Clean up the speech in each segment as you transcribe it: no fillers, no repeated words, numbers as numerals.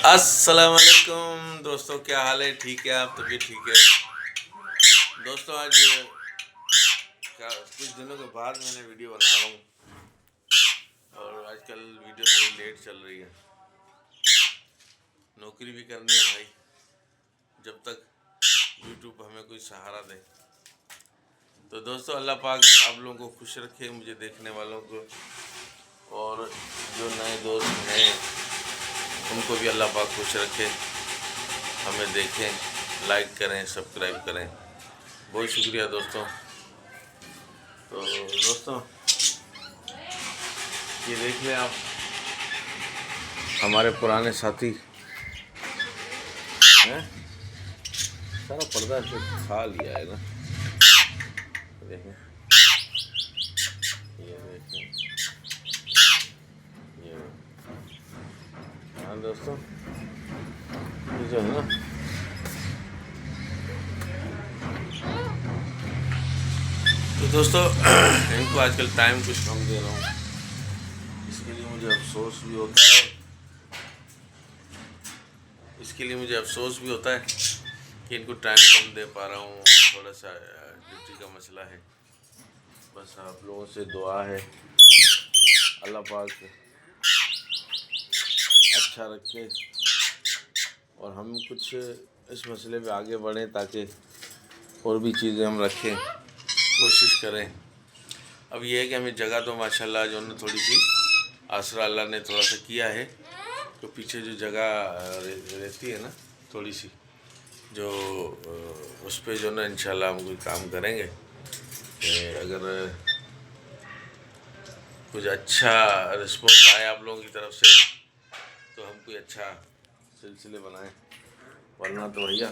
अस्सलाम वालेकुम दोस्तों, क्या हाल है? ठीक है आप? तबीयत ठीक है? दोस्तों आज कुछ दिनों के बाद मैंने वीडियो बना रहा हूँ और आजकल वीडियो थोड़ी लेट चल रही है। नौकरी भी करनी है भाई, जब तक यूट्यूब हमें कोई सहारा दे। तो दोस्तों अल्लाह पाक आप लोगों को खुश रखे, मुझे देखने वालों को, और जो नए दोस्त हैं उनको भी अल्लाह पाक खुश रखे। हमें देखें, लाइक करें, सब्सक्राइब करें। बहुत शुक्रिया दोस्तों। तो दोस्तों ये देख लें आप, हमारे पुराने साथी हैं, सारा पर्दा से खा लिया है ना। देखें, ये देखें, ये हाँ दोस्तों, ये जो है ना, तो दोस्तों इनको आजकल टाइम कुछ कम दे रहा हूँ, इसके लिए मुझे अफसोस भी होता है। कि इनको टाइम कम दे पा रहा हूँ, थोड़ा सा ड्यूटी का मसला है। बस आप लोगों से दुआ है, अल्लाह पाक अच्छा रखे और हम कुछ इस मसले पे आगे बढ़ें, ताकि और भी चीज़ें हम रखें, कोशिश करें। अब ये है कि हमें जगह तो माशाल्लाह जो है थोड़ी सी आसरा अल्लाह ने थोड़ा सा किया है, तो पीछे जो जगह रहती है ना थोड़ी सी, जो उस पर जो ना इंशाल्लाह हम कोई काम करेंगे। अगर कुछ अच्छा रिस्पॉन्स आए आप लोगों की तरफ से तो हम कोई अच्छा सिलसिले बनाएं, वरना तो भैया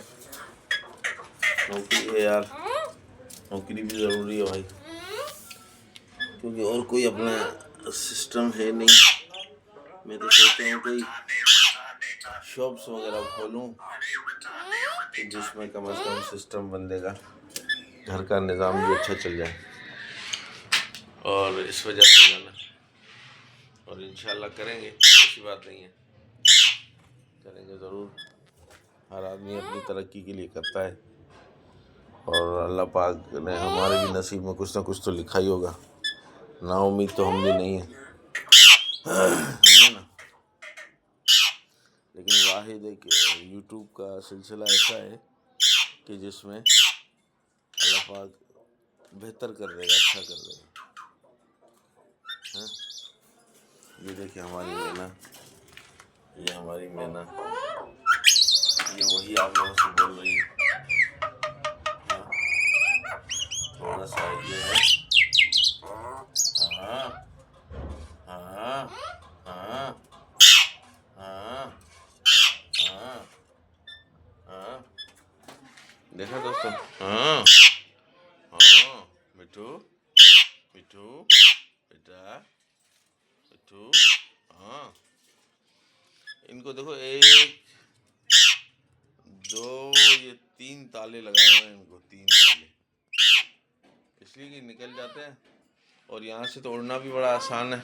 नौकरी है यार, नौकरी भी ज़रूरी है भाई, क्योंकि और कोई अपना सिस्टम है नहीं। मैं तो सोचता हूँ कोई शॉप्स वगैरह खोलूँ जिसमें कम से कम सिस्टम बंदेगा, घर का निज़ाम भी अच्छा चल जाए। और इस वजह से जाना, और इंशाल्लाह करेंगे, ऐसी बात नहीं है, करेंगे ज़रूर। हर आदमी अपनी तरक्की के लिए करता है और अल्लाह पाक ने हमारे भी नसीब में कुछ ना कुछ तो लिखा ही होगा। नाउम्मीद तो हम भी नहीं है ना। लेकिन वाहिद एक यूट्यूब का सिलसिला ऐसा है कि जिसमें अल्लाह पाक बेहतर कर देगा, अच्छा कर देगा। ये देखिए हमारी मैना, ये हमारी मैना, ये वही आप लोगों से बोल रही है। थोड़ा सा ये है, हाँ हाँ हाँ हाँ हाँ हाँ, देखा दोस्तों? हाँ हाँ, मिठू मिठू बेटा, मिठू, हाँ। इनको देखो, 1 2 ये 3 ताले लगाए हुए हैं इनको, 3 ताले, इसलिए कि निकल जाते हैं। और यहाँ से तो उड़ना भी बड़ा आसान है।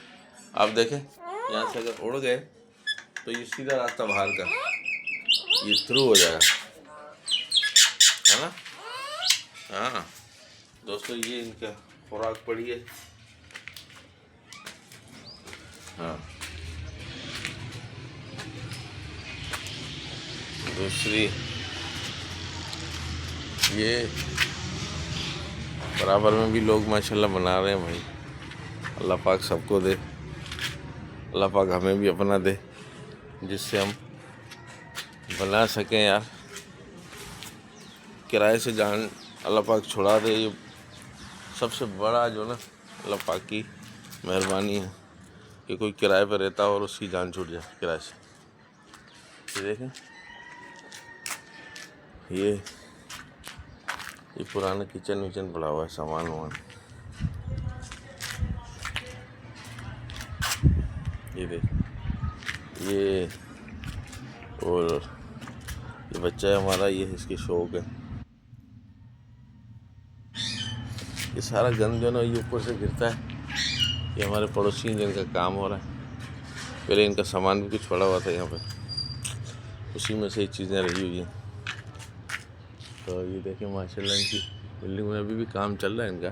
आप देखें, यहाँ से अगर उड़ गए तो ये सीधा रास्ता बाहर का, ये थ्रू हो जाएगा, है ना। हाँ दोस्तों, ये इनका खुराक पड़ी है। हाँ, दूसरी ये बराबर में भी लोग माशाल्लाह बना रहे हैं भाई। अल्लाह पाक सबको दे, अल्लाह पाक हमें भी अपना दे जिससे हम बना सकें यार। किराए से जान अल्लाह पाक छुड़ा दे, ये सबसे बड़ा जो ना अल्लाह पाक की मेहरबानी है कि कोई किराए पर रहता हो और उसकी जान छूट जाए किराए से। ये देखें, ये पुराना किचन विचन पड़ा हुआ है, सामान वामान। ये देख, ये और ये बच्चा है हमारा, ये इसके शौक है। ये सारा गंद जो ना ये ऊपर से गिरता है, ये हमारे पड़ोसी जिनका काम हो रहा है। पहले इनका सामान भी कुछ पड़ा हुआ था यहाँ पे, उसी में से ये चीज़ें रही हुई हैं। तो ये देखिए माशाल्लाह इनकी बिल्डिंग में अभी भी काम चल रहा है इनका।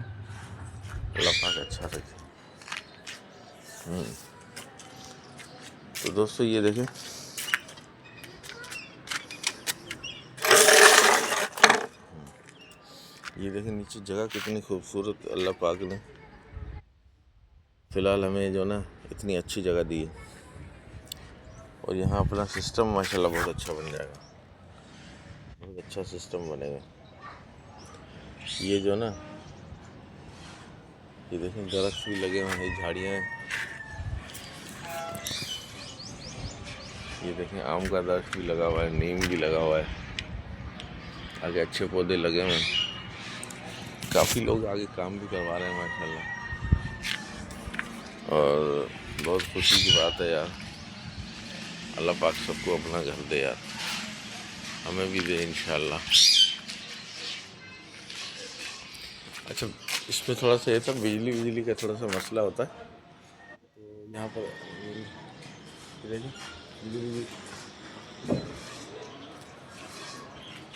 अल्लाह पाक अच्छा रखे। तो दोस्तों ये देखें, ये देखें नीचे जगह कितनी खूबसूरत अल्लाह पाक ने फ़िलहाल हमें जो ना इतनी अच्छी जगह दी है। और यहाँ अपना सिस्टम माशाल्लाह बहुत अच्छा बन जाएगा, बहुत अच्छा सिस्टम बनेगा। ये जो ना ये देखें दरख्त भी लगे हुए हैं, झाड़ियाँ हैं। ये देखें आम का दरख्त भी लगा हुआ है, नीम भी लगा हुआ है, आगे अच्छे पौधे लगे हुए हैं। काफ़ी लोग आगे काम भी करवा रहे हैं माशाल्लाह। और बहुत खुशी की बात है यार, अल्लाह पाक सबको अपना घर दे यार, हमें भी दे इंशाल्लाह। अच्छा, इसमें थोड़ा सा ये था बिजली का थोड़ा सा मसला होता है। तो यहाँ पर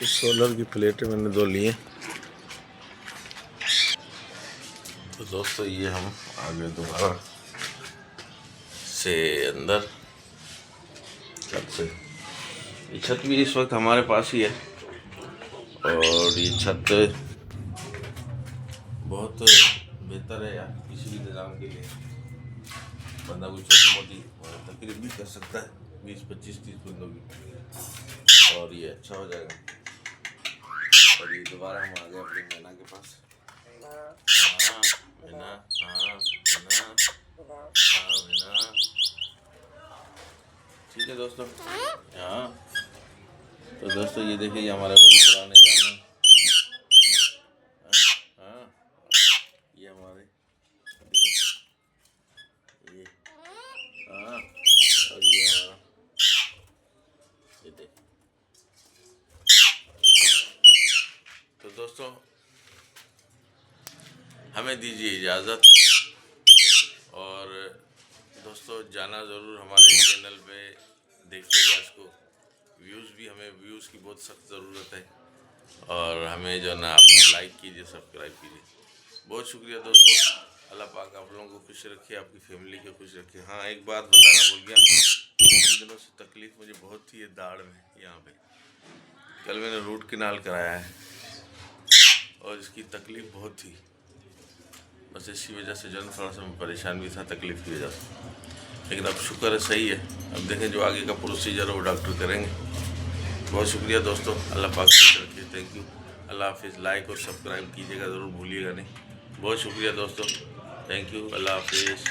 इस सोलर की प्लेटें मैंने 2 ली हैं। तो दोस्तों ये हम आगे दोबारा से अंदर छत से, ये छत भी इस वक्त हमारे पास ही है। और ये छत बहुत बेहतर है यार किसी भी निज़ाम के लिए। बंदा कोई छोटी मोटी तकरीब भी कर सकता है 20, 25, 30 बंदों की, और ये अच्छा हो जाएगा। और ये दोबारा हम आ गए अपनी मैना के पास। हाँ मैना, हाँ मैना, हाँ मैना, ठीक है दोस्तों। हाँ तो दोस्तों ये देखिए ये हमारे वही पुराने गाने। हाँ ये हमारे ये, हाँ और ये हमारा ये देखिए। तो दोस्तों हमें दीजिए इजाज़त, और दोस्तों जाना ज़रूर हमारे चैनल पे, देखिएगा इसको। व्यूज़ की बहुत सख्त ज़रूरत है, और हमें जो ना आप लाइक कीजिए, सब्सक्राइब कीजिए। बहुत शुक्रिया दोस्तों, अल्लाह पाक आप लोगों को खुश रखे, आपकी फैमिली को खुश रखे। हाँ एक बात बताना भूल गया, इन दिनों से तकलीफ़ मुझे बहुत थी, ये दाढ़ में यहाँ पे। कल मैंने रूट कैनाल कराया है और इसकी तकलीफ़ बहुत थी, बस इसी वजह से जो है थोड़ा सा मैं परेशान भी था तकलीफ़ की वजह से। लेकिन अब शुक्र है सही है। अब देखें जो आगे का प्रोसीजर है वो डॉक्टर करेंगे। बहुत शुक्रिया दोस्तों, अल्लाह पाक खुश रखिए। थैंक यू, अल्लाह हाफिज़। लाइक और सब्सक्राइब कीजिएगा ज़रूर, भूलिएगा नहीं। बहुत शुक्रिया दोस्तों, थैंक यू, अल्लाह हाफिज़।